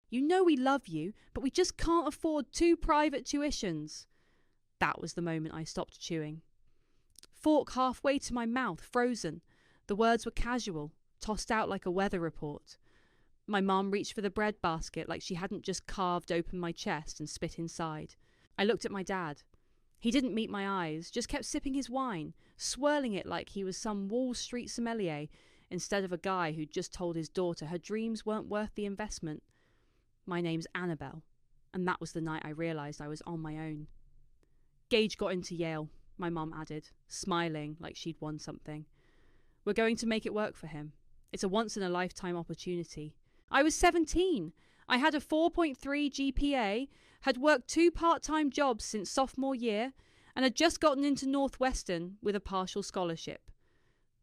You know we love you, but we just can't afford 2 private tuitions." That was the moment I stopped chewing. Fork halfway to my mouth, frozen. The words were casual, tossed out like a weather report. My mum reached for the bread basket like she hadn't just carved open my chest and spit inside. I looked at my dad. He didn't meet my eyes, just kept sipping his wine, swirling it like he was some Wall Street sommelier instead of a guy who'd just told his daughter her dreams weren't worth the investment. My name's Annabelle, and that was the night I realised I was on my own. Gage got into Yale, my mum added, smiling like she'd won something. We're going to make it work for him. It's a once-in-a-lifetime opportunity. I was 17. I had a 4.3 GPA, had worked 2 part-time jobs since sophomore year, and had just gotten into Northwestern with a partial scholarship.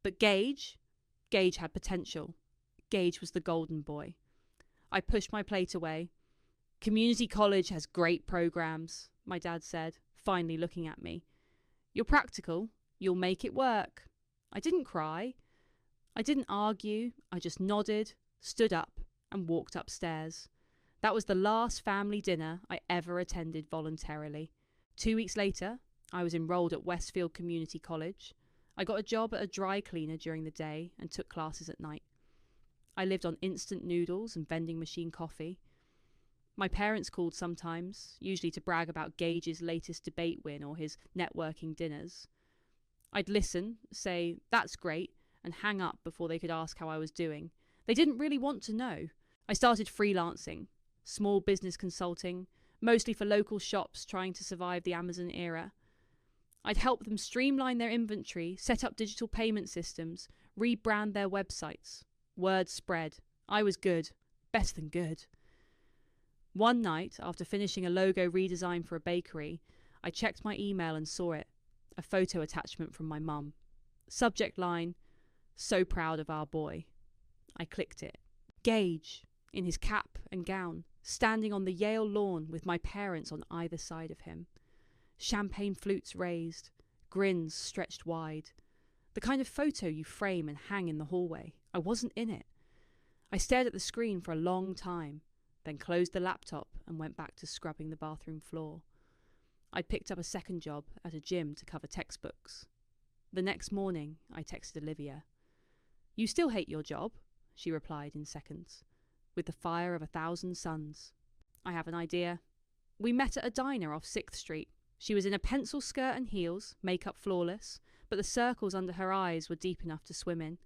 But Gage had potential. Gage was the golden boy. I pushed my plate away. "Community college has great programs," my dad said, finally looking at me. "You're practical. You'll make it work." I didn't cry. I didn't argue. I just nodded, stood up, and walked upstairs. That was the last family dinner I ever attended voluntarily. 2 weeks later, I was enrolled at Westfield Community College. I got a job at a dry cleaner during the day and took classes at night. I lived on instant noodles and vending machine coffee. My parents called sometimes, usually to brag about Gage's latest debate win or his networking dinners. I'd listen, say, "That's great," and hang up before they could ask how I was doing. They didn't really want to know. I started freelancing, small business consulting, mostly for local shops trying to survive the Amazon era. I'd help them streamline their inventory, set up digital payment systems, rebrand their websites. Word spread. I was good. Better than good. One night, after finishing a logo redesign for a bakery, I checked my email and saw it. A photo attachment from my mum. Subject line, "So proud of our boy." I clicked it. Gage, in his cap and gown, standing on the Yale lawn with my parents on either side of him. Champagne flutes raised, grins stretched wide. The kind of photo you frame and hang in the hallway. I wasn't in it. I stared at the screen for a long time, then closed the laptop and went back to scrubbing the bathroom floor. I'd picked up a second job at a gym to cover textbooks. The next morning, I texted Olivia. "You still hate your job?" she replied in seconds, with the fire of 1,000 suns. "I have an idea." We met at a diner off 6th Street. She was in a pencil skirt and heels, makeup flawless, but the circles under her eyes were deep enough to swim in.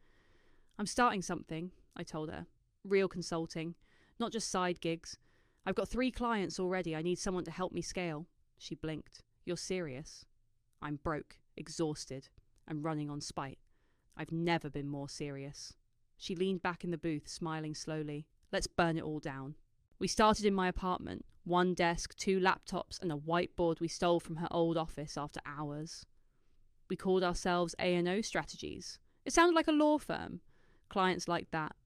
"I'm starting something," I told her. "Real consulting, not just side gigs. I've got 3 clients already. I need someone to help me scale." She blinked. "You're serious?" "I'm broke, exhausted, and running on spite. I've never been more serious." She leaned back in the booth, smiling slowly. "Let's burn it all down." We started in my apartment. 1 desk, 2 laptops, and a whiteboard we stole from her old office after hours. We called ourselves A&O Strategies. It sounded like a law firm. Clients liked that.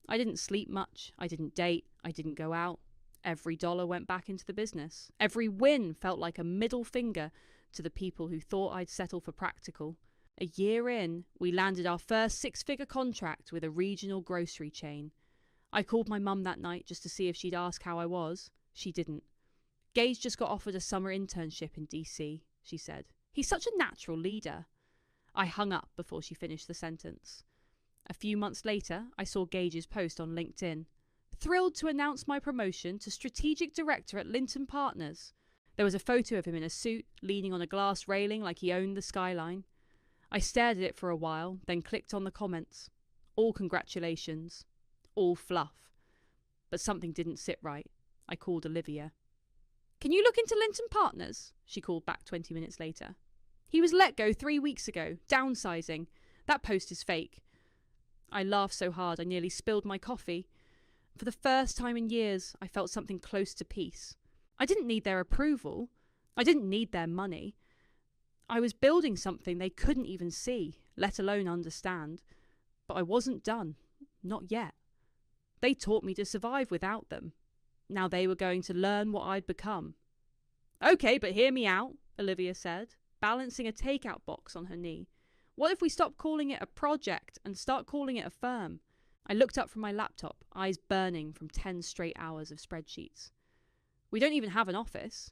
I didn't sleep much. I didn't date. I didn't go out. Every dollar went back into the business. Every win felt like a middle finger to the people who thought I'd settle for practical. A year in, we landed our first 6-figure contract with a regional grocery chain. I called my mum that night just to see if she'd ask how I was. She didn't. "Gage just got offered a summer internship in DC, she said. "He's such a natural leader." I hung up before she finished the sentence. A few months later, I saw Gage's post on LinkedIn. "Thrilled to announce my promotion to Strategic Director at Linton Partners." There was a photo of him in a suit, leaning on a glass railing like he owned the skyline. I stared at it for a while, then clicked on the comments. All congratulations. All fluff. But something didn't sit right. I called Olivia. "Can you look into Linton Partners?" she called back 20 minutes later. "He was let go 3 weeks ago, downsizing. That post is fake." I laughed so hard I nearly spilled my coffee. For the first time in years, I felt something close to peace. I didn't need their approval. I didn't need their money. I was building something they couldn't even see, let alone understand. But I wasn't done. Not yet. They taught me to survive without them. Now they were going to learn what I'd become. "Okay, but hear me out," Olivia said, balancing a takeout box on her knee. "What if we stop calling it a project and start calling it a firm? I looked up from my laptop, eyes burning from 10 straight hours of spreadsheets. We don't even have an office.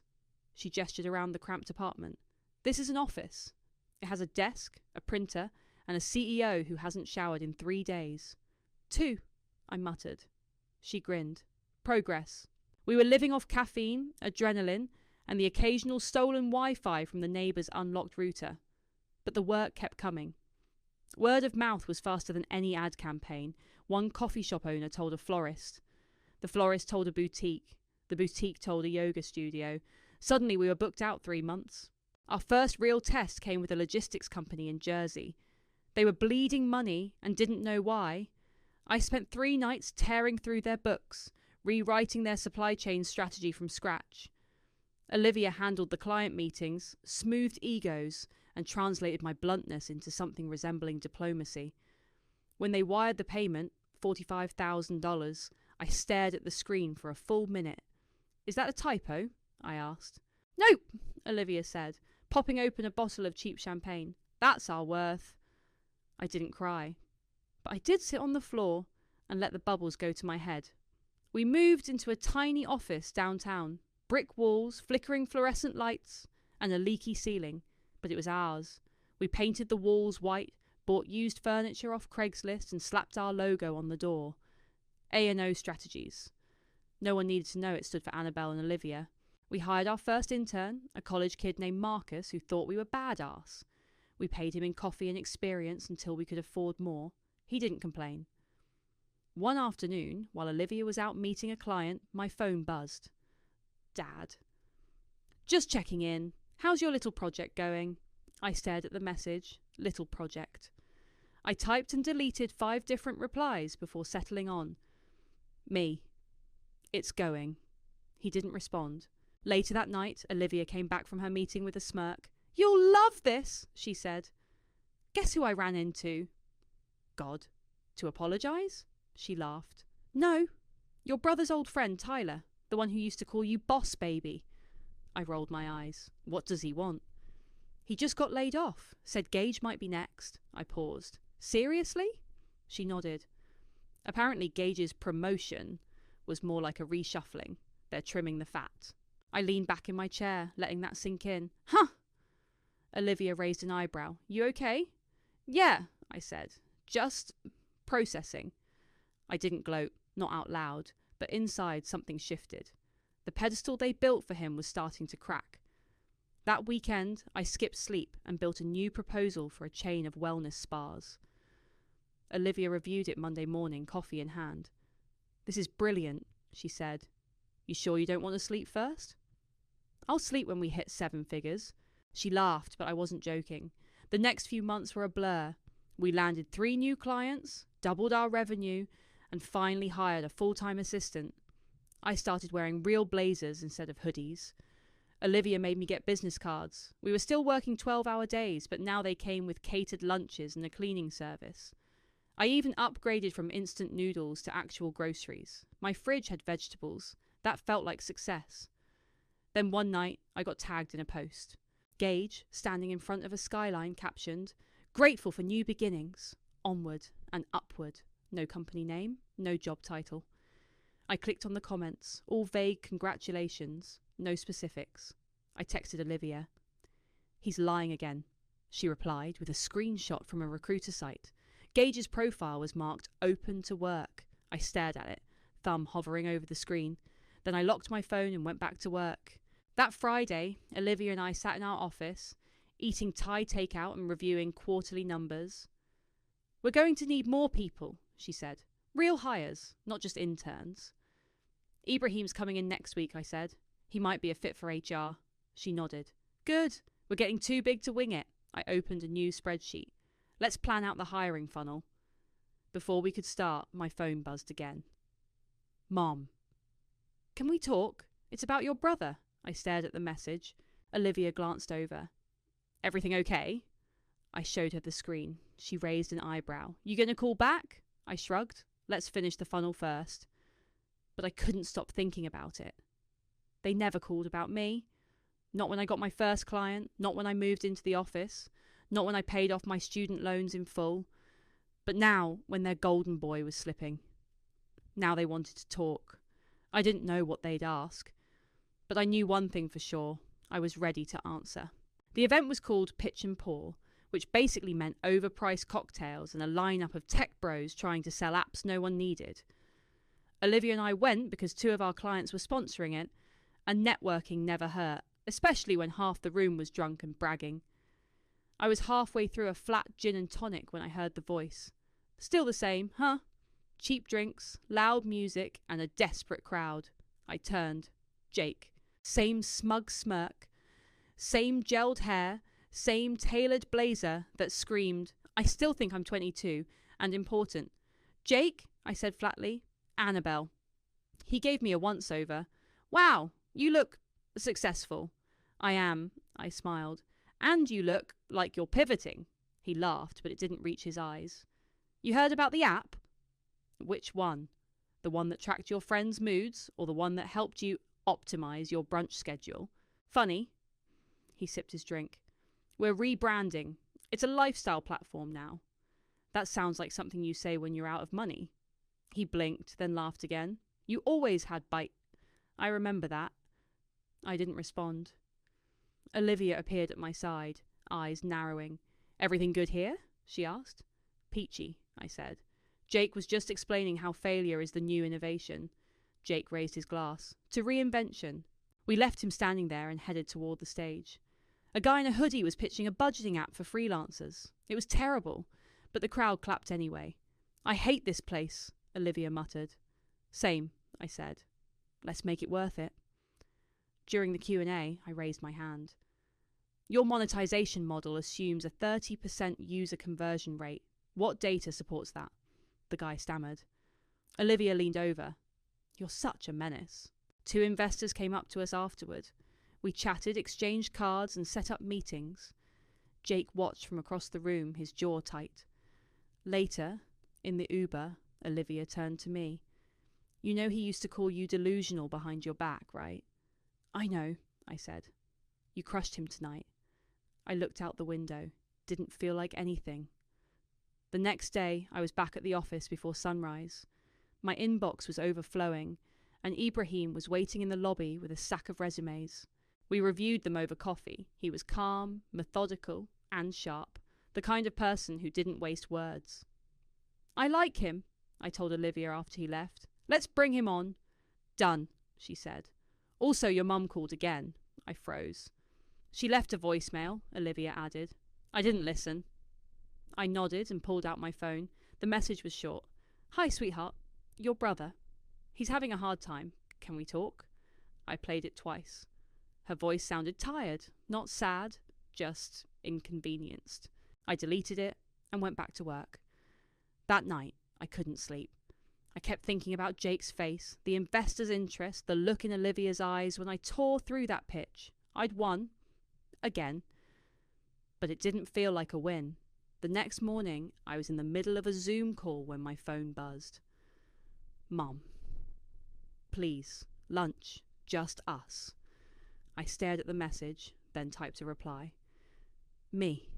She gestured around the cramped apartment. This is an office. It has a desk, a printer, and a CEO who hasn't showered in 3 days. 2, I muttered. She grinned. Progress. We were living off caffeine, adrenaline, and the occasional stolen Wi-Fi from the neighbour's unlocked router. But the work kept coming. Word of mouth was faster than any ad campaign. One coffee shop owner told a florist. The florist told a boutique. The boutique told a yoga studio. Suddenly we were booked out 3 months. Our first real test came with a logistics company in Jersey. They were bleeding money and didn't know why. I spent 3 nights tearing through their books, rewriting their supply chain strategy from scratch. Olivia handled the client meetings, smoothed egos, and translated my bluntness into something resembling diplomacy. When they wired the payment, $45,000, I stared at the screen for a full minute. Is that a typo? I asked. Nope, Olivia said, popping open a bottle of cheap champagne. That's our worth. I didn't cry, but I did sit on the floor and let the bubbles go to my head. We moved into a tiny office downtown, brick walls, flickering fluorescent lights, and a leaky ceiling, but it was ours. We painted the walls white, bought used furniture off Craigslist, and slapped our logo on the door. A&O Strategies. No one needed to know it stood for Annabelle and Olivia. We hired our first intern, a college kid named Marcus who thought we were badass. We paid him in coffee and experience until we could afford more. He didn't complain. One afternoon, while Olivia was out meeting a client, my phone buzzed. Dad. Just checking in. How's your little project going? I stared at the message. Little project. I typed and deleted 5 different replies before settling on. Me. It's going. He didn't respond. Later that night, Olivia came back from her meeting with a smirk. You'll love this, she said. Guess who I ran into? God. To apologise? She laughed. No, your brother's old friend Tyler, the one who used to call you boss baby. I rolled my eyes. What does he want? He just got laid off. Said Gage might be next. I paused. Seriously? She nodded. Apparently Gage's promotion was more like a reshuffling. They're trimming the fat. I leaned back in my chair, letting that sink in. Huh! Olivia raised an eyebrow. You okay? Yeah, I said. Just processing. I didn't gloat, not out loud, but inside something shifted. The pedestal they built for him was starting to crack. That weekend, I skipped sleep and built a new proposal for a chain of wellness spas. Olivia reviewed it Monday morning, coffee in hand. This is brilliant, she said. You sure you don't want to sleep first? I'll sleep when we hit 7 figures. She laughed, but I wasn't joking. The next few months were a blur. We landed 3 new clients, doubled our revenue, and finally hired a full-time assistant. I started wearing real blazers instead of hoodies. Olivia made me get business cards. We were still working 12-hour days, but now they came with catered lunches and a cleaning service. I even upgraded from instant noodles to actual groceries. My fridge had vegetables. That felt like success. Then one night, I got tagged in a post. Gage, standing in front of a skyline, captioned, "Grateful for new beginnings. Onward and upward." No company name, no job title. I clicked on the comments, all vague congratulations, no specifics. I texted Olivia. He's lying again, she replied with a screenshot from a recruiter site. Gage's profile was marked open to work. I stared at it, thumb hovering over the screen. Then I locked my phone and went back to work. That Friday, Olivia and I sat in our office, eating Thai takeout and reviewing quarterly numbers. We're going to need more people, she said. Real hires, not just interns. Ibrahim's coming in next week, I said. He might be a fit for HR. She nodded. Good. We're getting too big to wing it. I opened a new spreadsheet. Let's plan out the hiring funnel. Before we could start, my phone buzzed again. Mom. Can we talk? It's about your brother. I stared at the message. Olivia glanced over. Everything okay? I showed her the screen. She raised an eyebrow. You gonna call back? I shrugged. Let's finish the funnel first. But I couldn't stop thinking about it. They never called about me. Not when I got my first client, not when I moved into the office, not when I paid off my student loans in full. But now, when their golden boy was slipping, now they wanted to talk. I didn't know what they'd ask, but I knew one thing for sure. I was ready to answer. The event was called Pitch and Pour, which basically meant overpriced cocktails and a lineup of tech bros trying to sell apps no one needed. Olivia and I went because 2 of our clients were sponsoring it, and networking never hurt, especially when half the room was drunk and bragging. I was halfway through a flat gin and tonic when I heard the voice. Still the same, huh? Cheap drinks, loud music, and a desperate crowd. I turned. Jake. Same smug smirk. Same gelled hair. Same tailored blazer that screamed, I still think I'm 22 and important. Jake, I said flatly. Annabelle. He gave me a once-over. Wow, you look successful. I am, I smiled. And you look like you're pivoting. He laughed, but it didn't reach his eyes. You heard about the app? Which one? The one that tracked your friends' moods, or the one that helped you optimize your brunch schedule? Funny. He sipped his drink. We're rebranding. It's a lifestyle platform now. That sounds like something you say when you're out of money. He blinked, then laughed again. You always had bite. I remember that. I didn't respond. Olivia appeared at my side, eyes narrowing. Everything good here? She asked. Peachy, I said. Jake was just explaining how failure is the new innovation. Jake raised his glass. To reinvention. We left him standing there and headed toward the stage. A guy in a hoodie was pitching a budgeting app for freelancers. It was terrible, but the crowd clapped anyway. I hate this place, Olivia muttered. Same, I said. Let's make it worth it. During the Q&A, I raised my hand. Your monetization model assumes a 30% user conversion rate. What data supports that? The guy stammered. Olivia leaned over. You're such a menace. 2 investors came up to us afterward. We chatted, exchanged cards, and set up meetings. Jake watched from across the room, his jaw tight. Later, in the Uber, Olivia turned to me. You know he used to call you delusional behind your back, right? I know, I said. You crushed him tonight. I looked out the window. Didn't feel like anything. The next day, I was back at the office before sunrise. My inbox was overflowing, and Ibrahim was waiting in the lobby with a stack of resumes. We reviewed them over coffee. He was calm, methodical, and sharp, the kind of person who didn't waste words. I like him, I told Olivia after he left. Let's bring him on. Done, she said. Also, your mum called again. I froze. She left a voicemail, Olivia added. I didn't listen. I nodded and pulled out my phone. The message was short. Hi, sweetheart. Your brother. He's having a hard time. Can we talk? I played it twice. Her voice sounded tired, not sad, just inconvenienced. I deleted it and went back to work. That night, I couldn't sleep. I kept thinking about Jake's face, the investor's interest, the look in Olivia's eyes when I tore through that pitch. I'd won. Again. But it didn't feel like a win. The next morning, I was in the middle of a Zoom call when my phone buzzed. Mum. Please, lunch, just us. I stared at the message, then typed a reply. Me.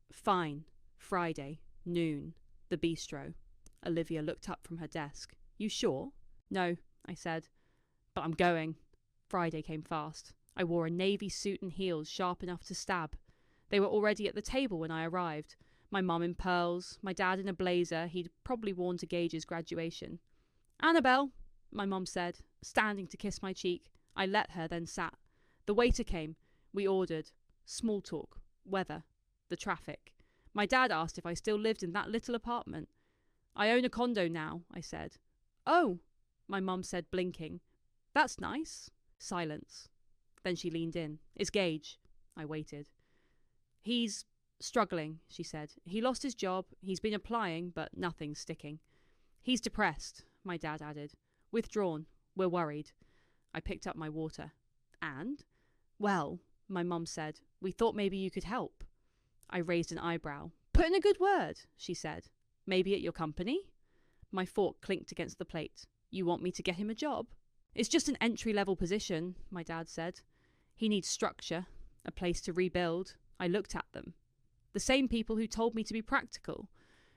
Fine. Friday, noon. The bistro. Olivia looked up from her desk. You sure? No, I said. But I'm going. Friday came fast. I wore a navy suit and heels sharp enough to stab. They were already at the table when I arrived. My mum in pearls, my dad in a blazer he'd probably worn to Gage's graduation. Annabelle, my mum said, standing to kiss my cheek. I let her, then sat. The waiter came. We ordered. Small talk. Weather. The traffic. My dad asked if I still lived in that little apartment. I own a condo now, I said. Oh, my mum said, blinking. That's nice. Silence. Then she leaned in. It's Gage. I waited. He's struggling, she said. He lost his job. He's been applying, but nothing's sticking. He's depressed, my dad added. Withdrawn. We're worried. I picked up my water. And? Well, my mum said, we thought maybe you could help. I raised an eyebrow. Put in a good word, she said. Maybe at your company? My fork clinked against the plate. You want me to get him a job? It's just an entry-level position, my dad said. He needs structure, a place to rebuild. I looked at them. The same people who told me to be practical,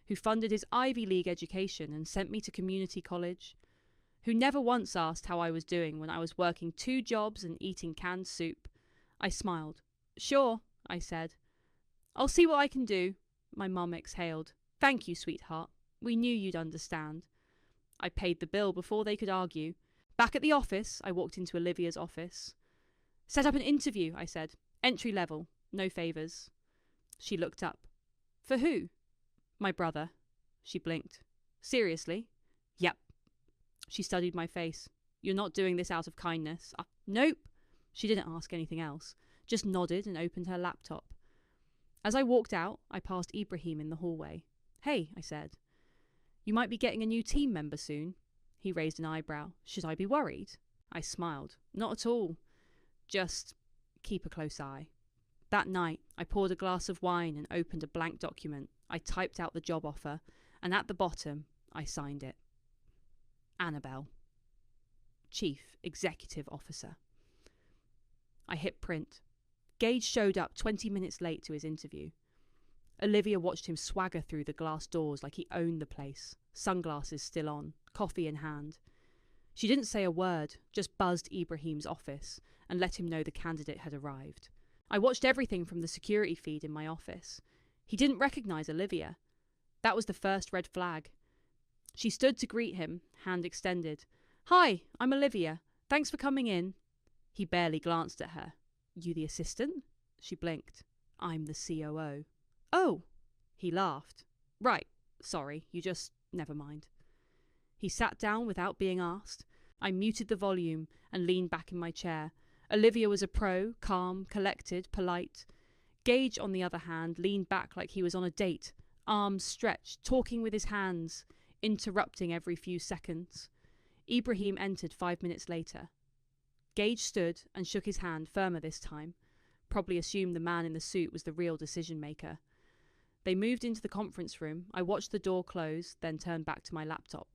who funded his Ivy League education and sent me to community college, who never once asked how I was doing when I was working 2 jobs and eating canned soup. I smiled. Sure, I said. I'll see what I can do, my mum exhaled. Thank you, sweetheart. We knew you'd understand. I paid the bill before they could argue. Back at the office, I walked into Olivia's office. Set up an interview, I said. Entry level, no favours. She looked up. For who? My brother. She blinked. Seriously? Yep. She studied my face. You're not doing this out of kindness. Nope. She didn't ask anything else, just nodded and opened her laptop. As I walked out, I passed Ibrahim in the hallway. Hey, I said. You might be getting a new team member soon. He raised an eyebrow. Should I be worried? I smiled. Not at all. Just keep a close eye. That night, I poured a glass of wine and opened a blank document. I typed out the job offer, and at the bottom, I signed it. Annabelle. Chief Executive Officer. I hit print. Gage showed up 20 minutes late to his interview. Olivia watched him swagger through the glass doors like he owned the place, sunglasses still on, coffee in hand. She didn't say a word, just buzzed Ibrahim's office and let him know the candidate had arrived. I watched everything from the security feed in my office. He didn't recognise Olivia. That was the first red flag. She stood to greet him, hand extended. Hi, I'm Olivia. Thanks for coming in. He barely glanced at her. You the assistant? She blinked. I'm the COO. Oh, he laughed. Right, sorry, never mind. He sat down without being asked. I muted the volume and leaned back in my chair. Olivia was a pro, calm, collected, polite. Gage, on the other hand, leaned back like he was on a date, arms stretched, talking with his hands, interrupting every few seconds. Ibrahim entered 5 minutes later. Gage stood and shook his hand, firmer this time. Probably assumed the man in the suit was the real decision-maker. They moved into the conference room. I watched the door close, then turned back to my laptop.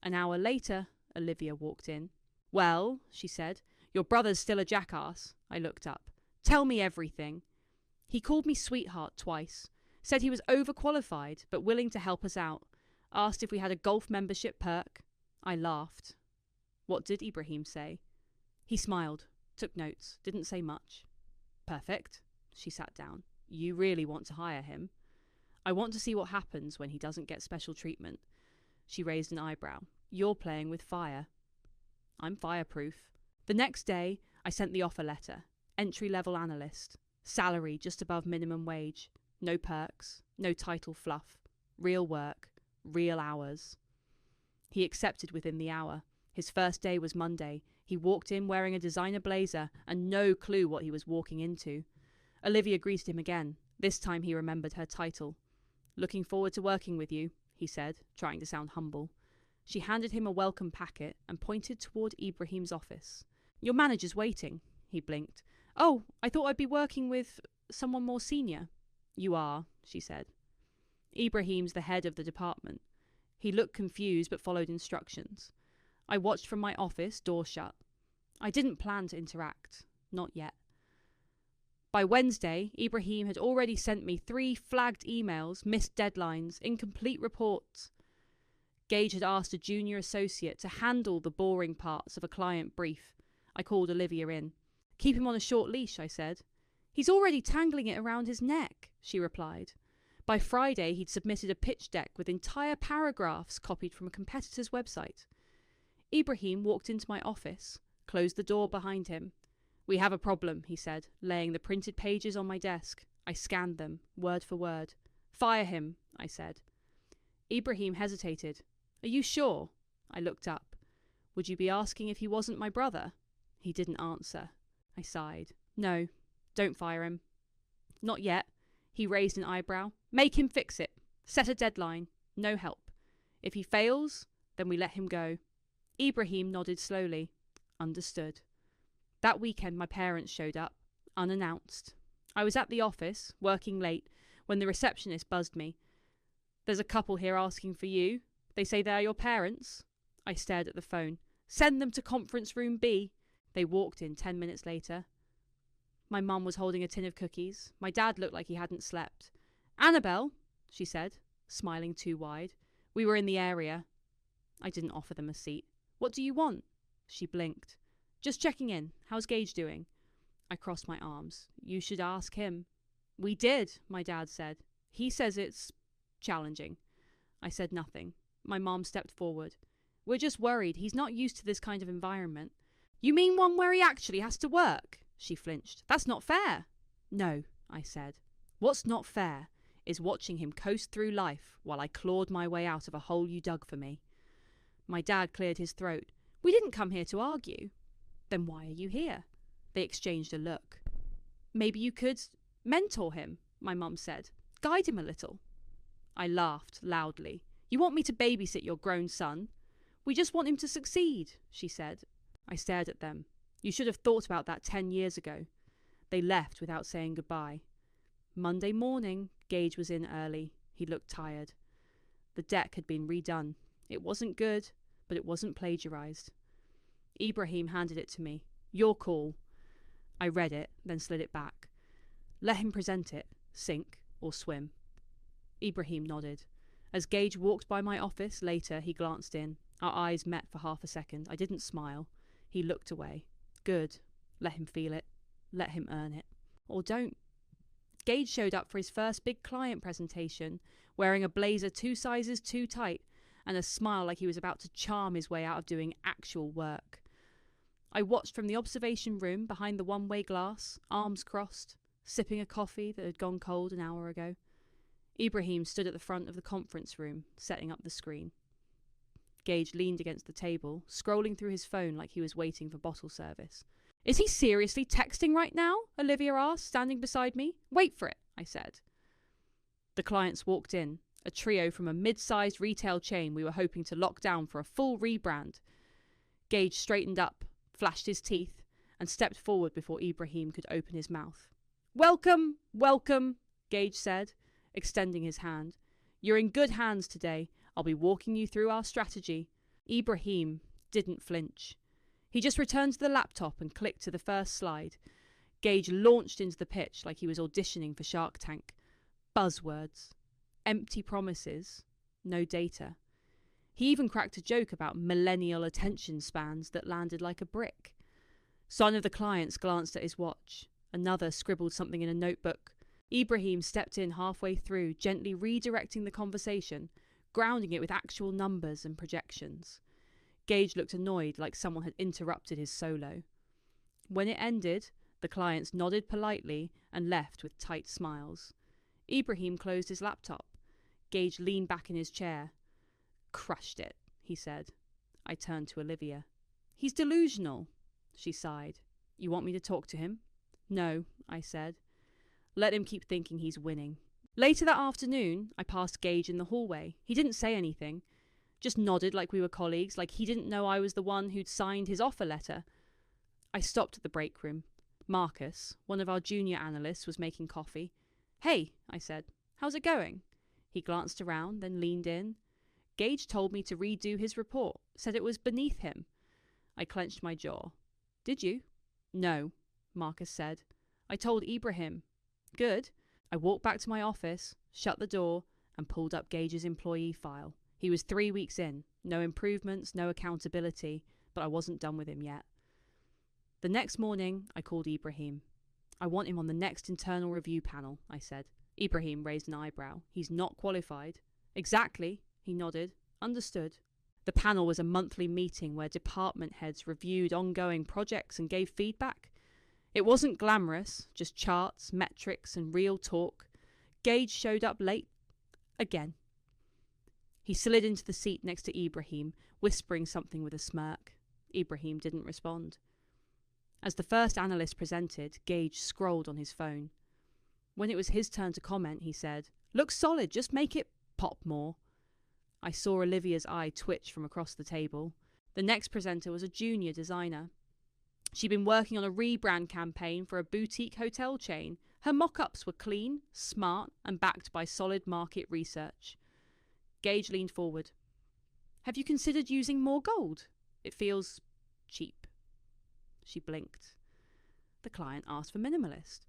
An hour later, Olivia walked in. Well, she said, your brother's still a jackass. I looked up. Tell me everything. He called me sweetheart twice. Said he was overqualified, but willing to help us out. Asked if we had a golf membership perk. I laughed. What did Ibrahim say? He smiled, took notes, didn't say much. Perfect. She sat down. You really want to hire him? I want to see what happens when he doesn't get special treatment. She raised an eyebrow. You're playing with fire. I'm fireproof. The next day, I sent the offer letter. Entry-level analyst. Salary just above minimum wage. No perks. No title fluff. Real work. Real hours. He accepted within the hour. His first day was Monday. He walked in wearing a designer blazer and no clue what he was walking into. Olivia greeted him again. This time he remembered her title. Looking forward to working with you, he said, trying to sound humble. She handed him a welcome packet and pointed toward Ibrahim's office. Your manager's waiting, he blinked. Oh, I thought I'd be working with someone more senior. You are, she said. Ibrahim's the head of the department. He looked confused but followed instructions. I watched from my office, door shut. I didn't plan to interact. Not yet. By Wednesday, Ibrahim had already sent me 3 flagged emails, missed deadlines, incomplete reports. Gage had asked a junior associate to handle the boring parts of a client brief. I called Olivia in. Keep him on a short leash, I said. He's already tangling it around his neck, she replied. By Friday, he'd submitted a pitch deck with entire paragraphs copied from a competitor's website. Ibrahim walked into my office, closed the door behind him. We have a problem, he said, laying the printed pages on my desk. I scanned them, word for word. Fire him, I said. Ibrahim hesitated. Are you sure? I looked up. Would you be asking if he wasn't my brother? He didn't answer. I sighed. No, don't fire him. Not yet. He raised an eyebrow. Make him fix it. Set a deadline. No help. If he fails, then we let him go. Ibrahim nodded slowly. Understood. That weekend my parents showed up, unannounced. I was at the office, working late, when the receptionist buzzed me. There's a couple here asking for you. They say they're your parents. I stared at the phone. Send them to conference room B. They walked in 10 minutes later. My mum was holding a tin of cookies. My dad looked like he hadn't slept. Annabelle, she said. smiling too wide. We were in the area. I didn't offer them a seat. What do you want? She blinked. Just checking in. How's Gage doing? I crossed my arms. You should ask him. We did, my dad said. He says it's challenging. I said nothing. My mom stepped forward. We're just worried. He's not used to this kind of environment. You mean one where he actually has to work? She flinched. That's not fair. No, I said. What's not fair is watching him coast through life while I clawed my way out of a hole you dug for me. My dad cleared his throat. We didn't come here to argue. Then why are you here? They exchanged a look. Maybe you could mentor him, my mum said. Guide him a little. I laughed loudly. You want me to babysit your grown son? We just want him to succeed, she said. I stared at them. You should have thought about that 10 years ago. They left without saying goodbye. Monday morning, Gage was in early. He looked tired. The deck had been redone. It wasn't good, but it wasn't plagiarized. Ibrahim handed it to me. Your call. I read it, then slid it back. Let him present it. Sink or swim. Ibrahim nodded. As Gage walked by my office later, he glanced in. Our eyes met for half a second. I didn't smile. He looked away. Good. Let him feel it. Let him earn it. Or don't. Gage showed up for his first big client presentation, wearing a blazer 2 sizes too tight and a smile like he was about to charm his way out of doing actual work. I watched from the observation room behind the one-way glass, arms crossed, sipping a coffee that had gone cold an hour ago. Ibrahim stood at the front of the conference room, setting up the screen. Gage leaned against the table, scrolling through his phone like he was waiting for bottle service. Is he seriously texting right now? Olivia asked, standing beside me. Wait for it, I said. The clients walked in, a trio from a mid-sized retail chain we were hoping to lock down for a full rebrand. Gage straightened up, flashed his teeth, and stepped forward before Ibrahim could open his mouth. Welcome, welcome, Gage said, extending his hand. You're in good hands today. I'll be walking you through our strategy. Ibrahim didn't flinch. He just returned to the laptop and clicked to the first slide. Gage launched into the pitch like he was auditioning for Shark Tank. Buzzwords. Empty promises. No data. He even cracked a joke about millennial attention spans that landed like a brick. One of the clients glanced at his watch. Another scribbled something in a notebook. Ibrahim stepped in halfway through, gently redirecting the conversation, grounding it with actual numbers and projections. Gage looked annoyed, like someone had interrupted his solo. When it ended, the clients nodded politely and left with tight smiles. Ibrahim closed his laptop. Gage leaned back in his chair. Crushed it, he said. I turned to Olivia. He's delusional, she sighed. You want me to talk to him? No, I said. Let him keep thinking he's winning. Later that afternoon, I passed Gage in the hallway. He didn't say anything. Just nodded like we were colleagues, like he didn't know I was the one who'd signed his offer letter. I stopped at the break room. Marcus, one of our junior analysts, was making coffee. Hey, I said. How's it going? He glanced around, then leaned in. Gage told me to redo his report, said it was beneath him. I clenched my jaw. Did you? No, Marcus said. I told Ibrahim. Good. I walked back to my office, shut the door, and pulled up Gage's employee file. He was 3 weeks in. No improvements, no accountability, but I wasn't done with him yet. The next morning, I called Ibrahim. I want him on the next internal review panel, I said. Ibrahim raised an eyebrow. He's not qualified. Exactly, he nodded. Understood. The panel was a monthly meeting where department heads reviewed ongoing projects and gave feedback. It wasn't glamorous, just charts, metrics, and real talk. Gage showed up late. Again. He slid into the seat next to Ibrahim, whispering something with a smirk. Ibrahim didn't respond. As the first analyst presented, Gage scrolled on his phone. When it was his turn to comment, he said, "Looks solid, just make it pop more." I saw Olivia's eye twitch from across the table. The next presenter was a junior designer. She'd been working on a rebrand campaign for a boutique hotel chain. Her mock-ups were clean, smart, and backed by solid market research. Gage leaned forward. Have you considered using more gold? It feels cheap. She blinked. The client asked for minimalist.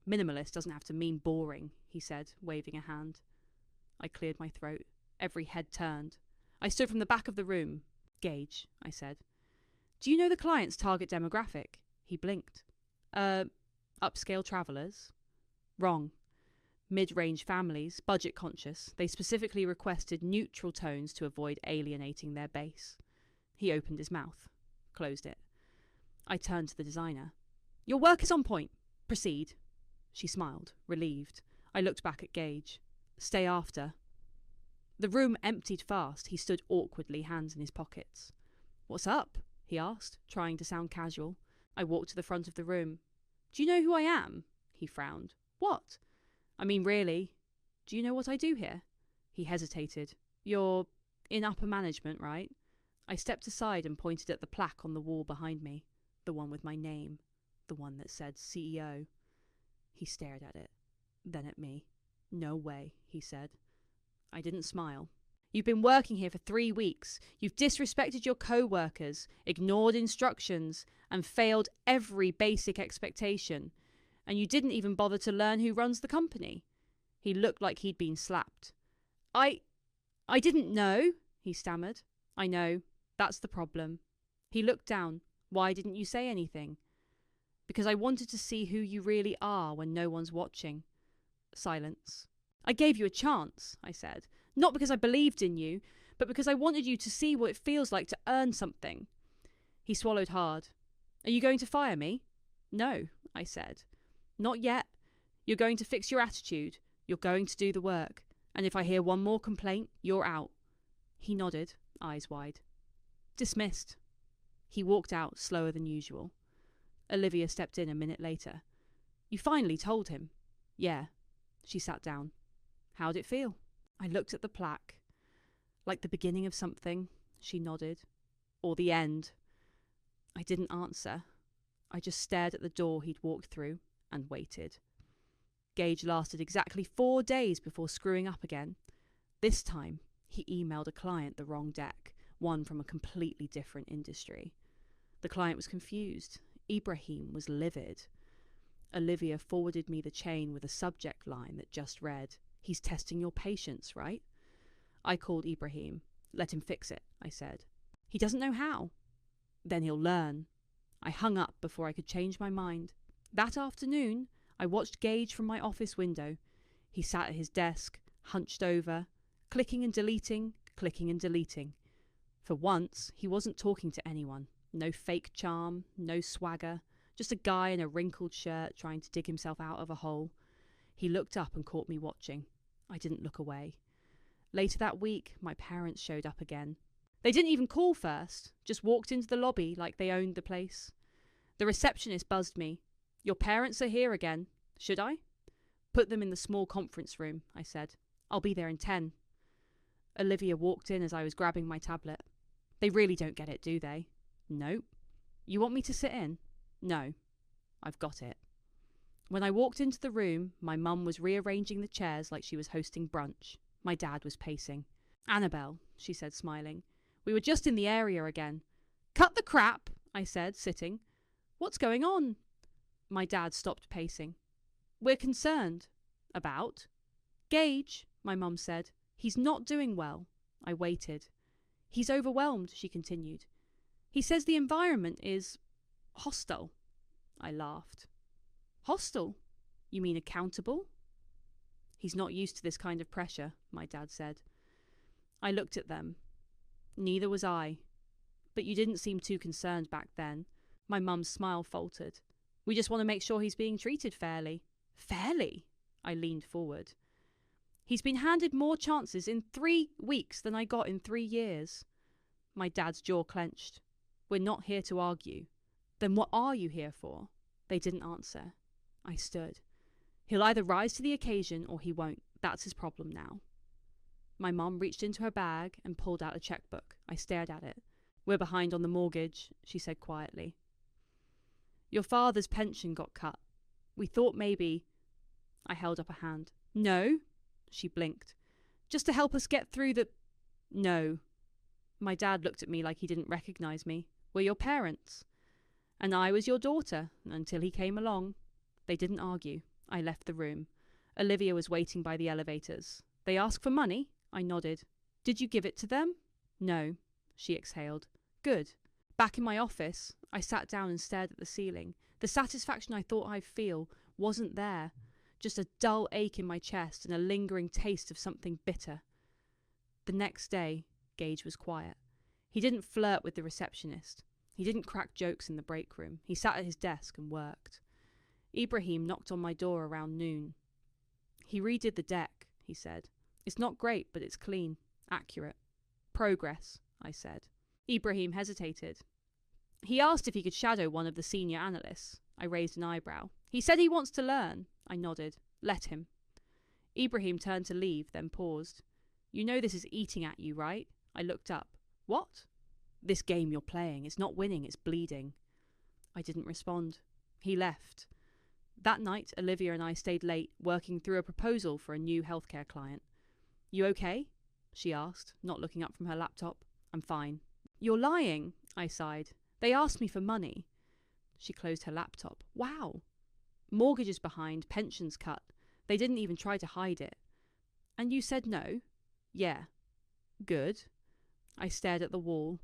Minimalist doesn't have to mean boring, he said, waving a hand. I cleared my throat. Every head turned. I stood from the back of the room. Gage, I said. Do you know the client's target demographic? He blinked. Upscale travellers? Wrong. Mid-range families, budget conscious. They specifically requested neutral tones to avoid alienating their base. He opened his mouth. Closed it. I turned to the designer. Your work is on point. Proceed. She smiled, relieved. I looked back at Gage. Stay after. The room emptied fast. He stood awkwardly, hands in his pockets. What's up? He asked, trying to sound casual. I walked to the front of the room. Do you know who I am? He frowned. What? I mean, really? Do you know what I do here? He hesitated. You're in upper management, right? I stepped aside and pointed at the plaque on the wall behind me. The one with my name. The one that said CEO. He stared at it. Then at me. No way, he said. I didn't smile. You've been working here for 3 weeks. You've disrespected your co-workers, ignored instructions, and failed every basic expectation. And you didn't even bother to learn who runs the company. He looked like he'd been slapped. I didn't know, he stammered. I know. That's the problem. He looked down. Why didn't you say anything? Because I wanted to see who you really are when no one's watching. Silence. I gave you a chance, I said. Not because I believed in you, but because I wanted you to see what it feels like to earn something. He swallowed hard. Are you going to fire me? No, I said. Not yet. You're going to fix your attitude. You're going to do the work. And if I hear one more complaint, you're out. He nodded, eyes wide. Dismissed. He walked out slower than usual. Olivia stepped in a minute later. You finally told him? Yeah. She sat down. How'd it feel? I looked at the plaque. Like the beginning of something, she nodded. Or the end. I didn't answer. I just stared at the door he'd walked through and waited. Gage lasted exactly 4 days before screwing up again. This time, he emailed a client the wrong deck, one from a completely different industry. The client was confused. Ibrahim was livid. Olivia forwarded me the chain with a subject line that just read, He's testing your patience, right? I called Ibrahim. Let him fix it, I said. He doesn't know how. Then he'll learn. I hung up before I could change my mind. That afternoon, I watched Gage from my office window. He sat at his desk, hunched over, clicking and deleting, clicking and deleting. For once, he wasn't talking to anyone. No fake charm, no swagger, just a guy in a wrinkled shirt trying to dig himself out of a hole. He looked up and caught me watching. I didn't look away. Later that week, my parents showed up again. They didn't even call first, just walked into the lobby like they owned the place. The receptionist buzzed me. Your parents are here again. Should I? Put them in the small conference room, I said. I'll be there in 10. Olivia walked in as I was grabbing my tablet. They really don't get it, do they? Nope. You want me to sit in? No. I've got it. When I walked into the room, my mum was rearranging the chairs like she was hosting brunch. My dad was pacing. Annabelle, she said, smiling. We were just in the area again. Cut the crap, I said, sitting. What's going on? My dad stopped pacing. We're concerned. About? Gage, my mum said. He's not doing well. I waited. He's overwhelmed, she continued. He says the environment is hostile. I laughed. Hostile? You mean accountable? He's not used to this kind of pressure, my dad said. I looked at them. Neither was I. But you didn't seem too concerned back then. My mum's smile faltered. We just want to make sure he's being treated fairly. Fairly? I leaned forward. He's been handed more chances in 3 weeks than I got in 3 years. My dad's jaw clenched. We're not here to argue. Then what are you here for? They didn't answer. I stood. He'll either rise to the occasion or he won't. That's his problem now. My mum reached into her bag and pulled out a checkbook. I stared at it. We're behind on the mortgage, she said quietly. Your father's pension got cut. We thought maybe... I held up a hand. No, she blinked. Just to help us get through the... No. My dad looked at me like he didn't recognise me. We're your parents. And I was your daughter, until he came along. They didn't argue. I left the room. Olivia was waiting by the elevators. They ask for money? I nodded. Did you give it to them? No, she exhaled. Good. Back in my office, I sat down and stared at the ceiling. The satisfaction I thought I'd feel wasn't there. Just a dull ache in my chest and a lingering taste of something bitter. The next day, Gage was quiet. He didn't flirt with the receptionist. He didn't crack jokes in the break room. He sat at his desk and worked. Ibrahim knocked on my door around noon. He redid the deck, he said. It's not great, but it's clean, accurate. Progress, I said. Ibrahim hesitated. He asked if he could shadow one of the senior analysts. I raised an eyebrow. He said he wants to learn. I nodded. Let him. Ibrahim turned to leave, then paused. You know this is eating at you, right? I looked up. What? This game you're playing. It's not winning, it's bleeding. I didn't respond. He left. That night, Olivia and I stayed late, working through a proposal for a new healthcare client. You okay? She asked, not looking up from her laptop. I'm fine. You're lying, I sighed. They asked me for money. She closed her laptop. Wow. Mortgages behind, pensions cut. They didn't even try to hide it. And you said no? Yeah. Good. I stared at the wall.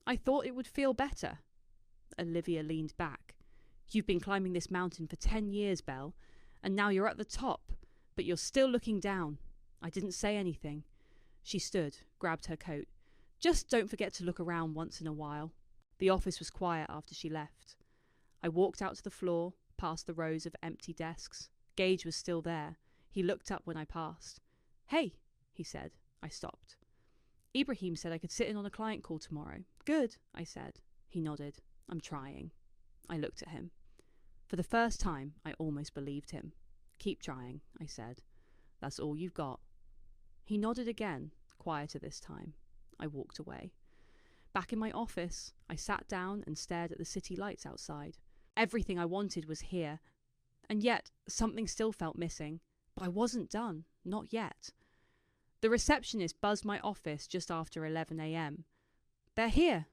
I thought it would feel better. Olivia leaned back. You've been climbing this mountain for 10 years, Belle, and now you're at the top, but you're still looking down. I didn't say anything. She stood, grabbed her coat. Just don't forget to look around once in a while. The office was quiet after she left. I walked out to the floor, past the rows of empty desks. Gage was still there. He looked up when I passed. Hey, he said. I stopped. Ibrahim said I could sit in on a client call tomorrow. Good, I said. He nodded. I'm trying. I looked at him. For the first time, I almost believed him. Keep trying, I said. That's all you've got. He nodded again, quieter this time. I walked away. Back in my office, I sat down and stared at the city lights outside. Everything I wanted was here, and yet something still felt missing. But I wasn't done, not yet. The receptionist buzzed my office just after 11 a.m. They're here.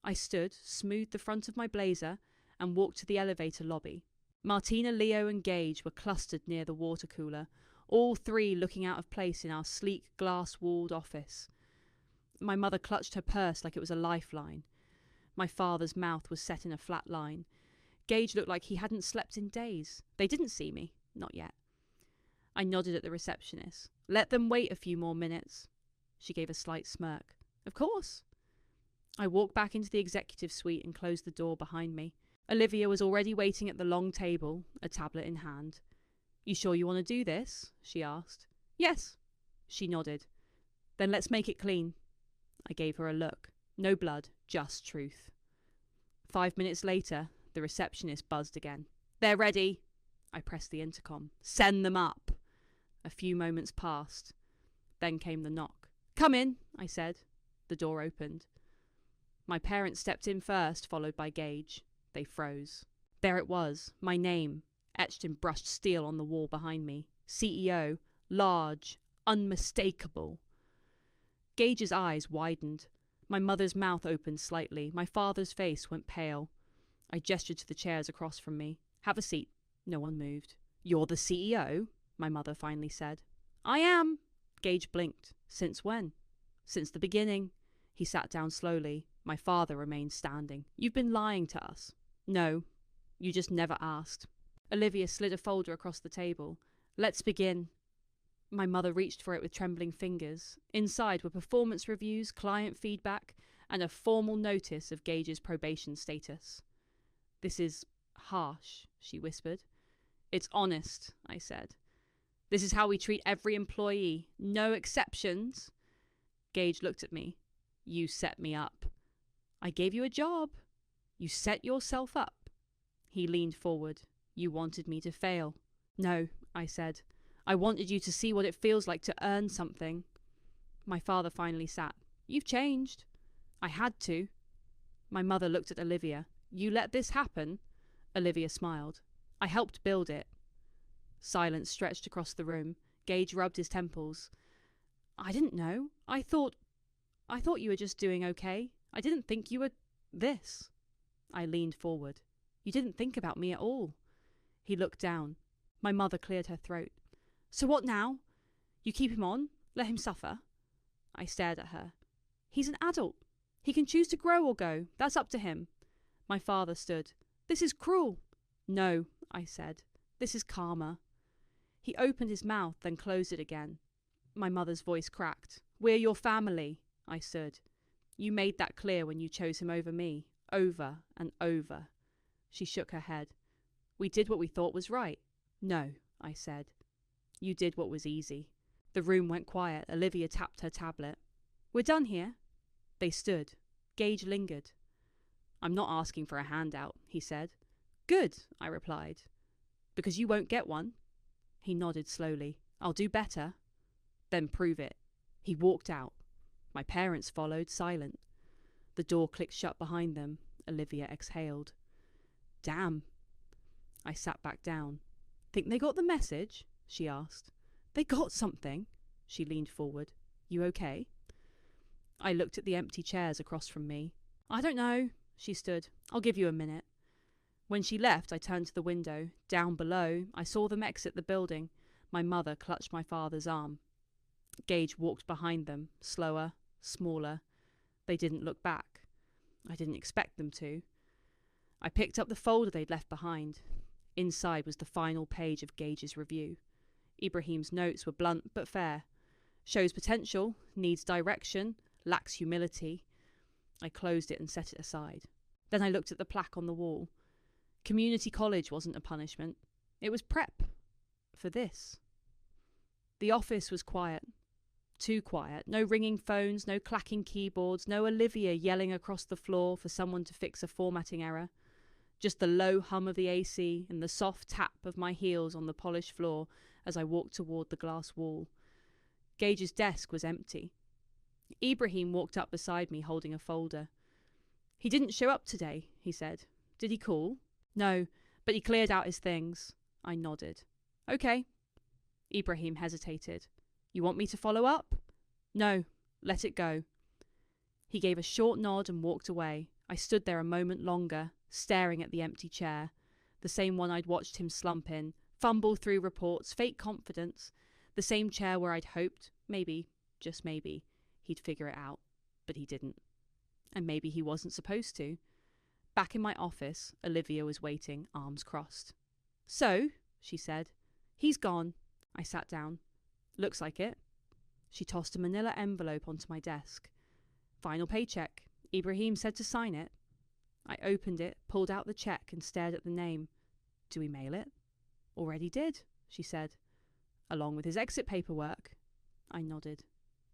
I stood, smoothed the front of my blazer, and walked to the elevator lobby. Martina, Leo and Gage were clustered near the water cooler, all three looking out of place in our sleek, glass-walled office. My mother clutched her purse like it was a lifeline. My father's mouth was set in a flat line. Gage looked like he hadn't slept in days. They didn't see me. Not yet. I nodded at the receptionist. Let them wait a few more minutes. She gave a slight smirk. Of course. I walked back into the executive suite and closed the door behind me. Olivia was already waiting at the long table, a tablet in hand. You sure you want to do this? She asked. Yes. She nodded. Then let's make it clean. I gave her a look. No blood, just truth. 5 minutes later, the receptionist buzzed again. They're ready. I pressed the intercom. Send them up. A few moments passed. Then came the knock. Come in, I said. The door opened. My parents stepped in first, followed by Gage. They froze. There it was, my name, etched in brushed steel on the wall behind me. CEO, large, unmistakable. Gage's eyes widened. My mother's mouth opened slightly. My father's face went pale. I gestured to the chairs across from me. Have a seat. No one moved. You're the CEO? My mother finally said. I am. Gage blinked. Since when? Since the beginning. He sat down slowly. My father remained standing. You've been lying to us. No. You just never asked. Olivia slid a folder across the table. Let's begin. My mother reached for it with trembling fingers. Inside were performance reviews, client feedback, and a formal notice of Gage's probation status. This is harsh, she whispered. It's honest, I said. This is how we treat every employee. No exceptions. Gage looked at me. You set me up. I gave you a job. You set yourself up. He leaned forward. You wanted me to fail. No, I said. I wanted you to see what it feels like to earn something. My father finally sat. You've changed. I had to. My mother looked at Olivia. You let this happen? Olivia smiled. I helped build it. Silence stretched across the room. Gage rubbed his temples. I didn't know. I thought you were just doing okay. I didn't think you were this. I leaned forward. You didn't think about me at all. He looked down. My mother cleared her throat. So what now? You keep him on? Let him suffer? I stared at her. He's an adult. He can choose to grow or go. That's up to him. My father stood. This is cruel. No, I said. This is karma. He opened his mouth, then closed it again. My mother's voice cracked. We're your family, I stood. You made that clear when you chose him over me. Over and over. She shook her head. We did what we thought was right. No, I said. You did what was easy. The room went quiet. Olivia tapped her tablet. We're done here. They stood. Gage lingered. I'm not asking for a handout, he said. Good, I replied. Because you won't get one. He nodded slowly. I'll do better. Then prove it. He walked out. My parents followed, silent. The door clicked shut behind them. Olivia exhaled. Damn. I sat back down. Think they got the message? She asked. They got something. She leaned forward. You okay? I looked at the empty chairs across from me. I don't know. She stood. I'll give you a minute. When she left, I turned to the window. Down below, I saw them exit the building. My mother clutched my father's arm. Gage walked behind them, slower, smaller. They didn't look back. I didn't expect them to. I picked up the folder they'd left behind. Inside was the final page of Gage's review. Ibrahim's notes were blunt but fair. Shows potential, needs direction, lacks humility. I closed it and set it aside. Then I looked at the plaque on the wall. Community college wasn't a punishment. It was prep. For this. The office was quiet. Too quiet. No ringing phones, no clacking keyboards, no Olivia yelling across the floor for someone to fix a formatting error. Just the low hum of the AC and the soft tap of my heels on the polished floor as I walked toward the glass wall. Gage's desk was empty. Ibrahim walked up beside me holding a folder. He didn't show up today, he said. Did he call? No, but he cleared out his things. I nodded. Okay. Ibrahim hesitated. You want me to follow up? No, let it go. He gave a short nod and walked away. I stood there a moment longer, staring at the empty chair, the same one I'd watched him slump in, fumble through reports, fake confidence, the same chair where I'd hoped, maybe, just maybe, he'd figure it out, but he didn't. And maybe he wasn't supposed to. Back in my office, Olivia was waiting, arms crossed. So, she said, he's gone. I sat down. Looks like it. She tossed a manila envelope onto my desk. Final paycheck. Ibrahim said to sign it. I opened it, pulled out the check and stared at the name. Do we mail it? Already did, she said. Along with his exit paperwork. I nodded.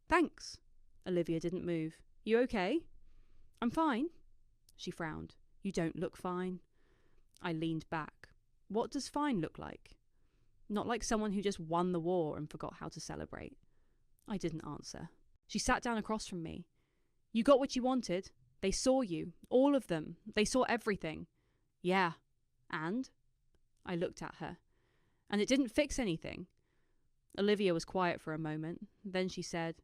Thanks. Olivia didn't move. You okay? I'm fine. She frowned. You don't look fine. I leaned back. What does fine look like? Not like someone who just won the war and forgot how to celebrate. I didn't answer. She sat down across from me. You got what you wanted. They saw you. All of them. They saw everything. Yeah. And? I looked at her. And it didn't fix anything. Olivia was quiet for a moment. Then she said,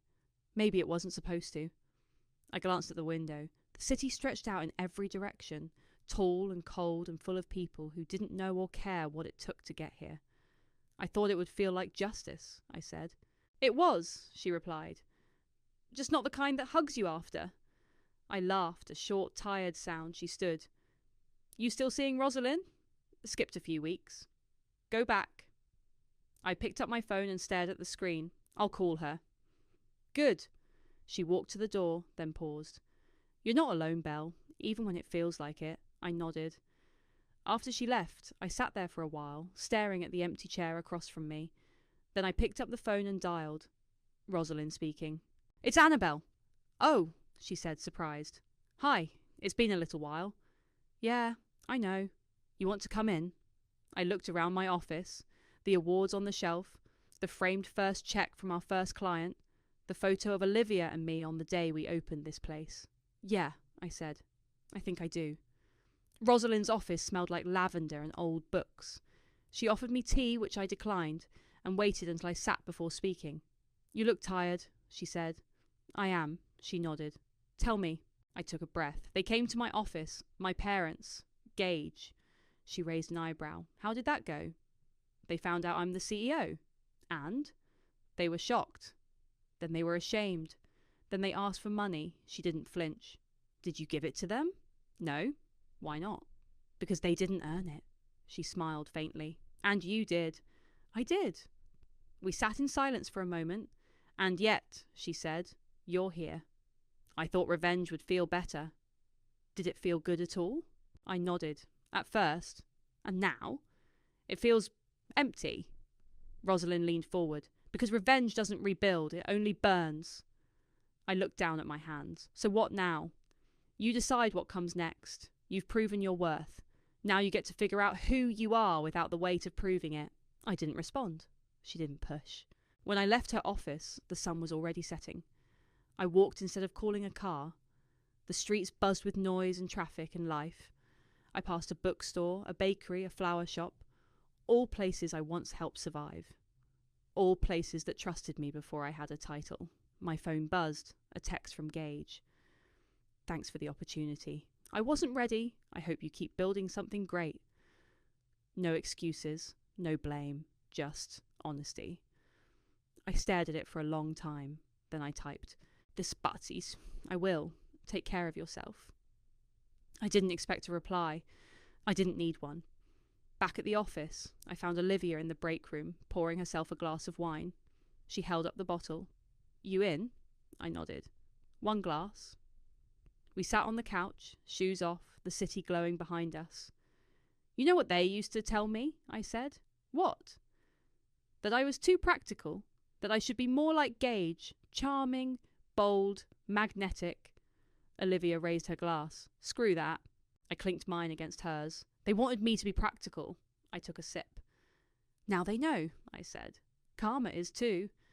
maybe it wasn't supposed to. I glanced at the window. The city stretched out in every direction, tall and cold and full of people who didn't know or care what it took to get here. I thought it would feel like justice, I said. It was, she replied. Just not the kind that hugs you after. I laughed, a short, tired sound. She stood. You still seeing Rosalind? Skipped a few weeks. Go back. I picked up my phone and stared at the screen. I'll call her. Good. She walked to the door, then paused. You're not alone, Belle, even when it feels like it. I nodded. After she left, I sat there for a while, staring at the empty chair across from me. Then I picked up the phone and dialed. Rosalind speaking. It's Annabelle. Oh, she said, surprised. Hi, it's been a little while. Yeah, I know. You want to come in? I looked around my office, the awards on the shelf, the framed first check from our first client, the photo of Olivia and me on the day we opened this place. Yeah, I said. I think I do. Rosalind's office smelled like lavender and old books. She offered me tea, which I declined, and waited until I sat before speaking. You look tired, she said. I am, she nodded. Tell me. I took a breath. They came to my office. My parents. Gage. She raised an eyebrow. How did that go? They found out I'm the CEO. And? They were shocked. Then they were ashamed. Then they asked for money. She didn't flinch. Did you give it to them? No. Why not? Because they didn't earn it. She smiled faintly. And you did. I did. We sat in silence for a moment. And yet, she said, you're here. I thought revenge would feel better. Did it feel good at all? I nodded. At first. And now? It feels empty. Rosalind leaned forward. Because revenge doesn't rebuild, it only burns. I looked down at my hands. So what now? You decide what comes next. You've proven your worth. Now you get to figure out who you are without the weight of proving it. I didn't respond. She didn't push. When I left her office, the sun was already setting. I walked instead of calling a car. The streets buzzed with noise and traffic and life. I passed a bookstore, a bakery, a flower shop, all places I once helped survive. All places that trusted me before I had a title. My phone buzzed, a text from Gage. Thanks for the opportunity. I wasn't ready. I hope you keep building something great. No excuses, no blame, just honesty. I stared at it for a long time. Then I typed, Despacis. I will. Take care of yourself. I didn't expect a reply. I didn't need one. Back at the office, I found Olivia in the break room, pouring herself a glass of wine. She held up the bottle. You in? I nodded. One glass. We sat on the couch, shoes off, the city glowing behind us. You know what they used to tell me? I said. What? That I was too practical. That I should be more like Gage, charming, bold, magnetic. Olivia raised her glass. Screw that. I clinked mine against hers. They wanted me to be practical. I took a sip. Now they know, I said. Karma is too.